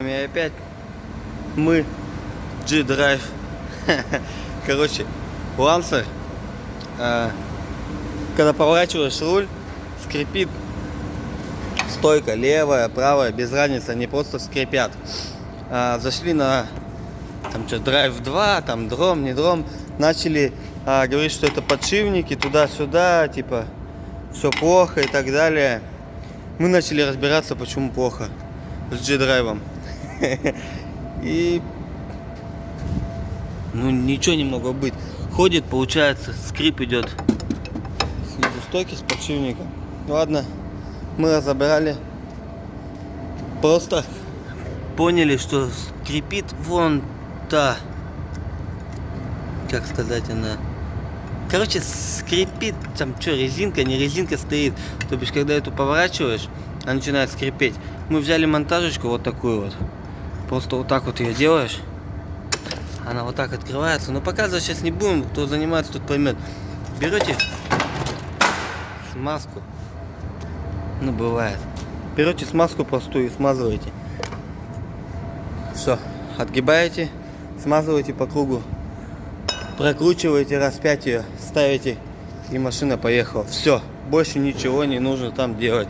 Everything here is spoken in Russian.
И опять мы G-Drive. Короче, Lancer, когда поворачиваешь руль, скрипит стойка левая, правая, без разницы, они просто скрипят. Зашли на там что, Drive 2, там дром, не дром, начали говорить, что это подшипники, туда-сюда, типа все плохо и так далее. Мы начали разбираться, почему плохо с G-Drive. И ну ничего не могло быть. Ходит, получается, скрип идет снизу стойки с подшипником. Ладно, мы разобрали. Просто поняли, что скрипит вон та, как сказать, она. Короче, скрипит, там что, резинка, не резинка стоит. То бишь, когда эту поворачиваешь, она начинает скрипеть. Мы взяли монтажечку вот такую вот. Просто вот так вот ее делаешь. Она вот так открывается. Но показывать сейчас не будем, кто занимается, тут поймет. Берете смазку. Ну, бывает. Берете смазку простую и смазываете. Все, отгибаете, смазываете по кругу. Прокручиваете раз 5 ее, ставите, и машина поехала. Все, больше ничего не нужно там делать.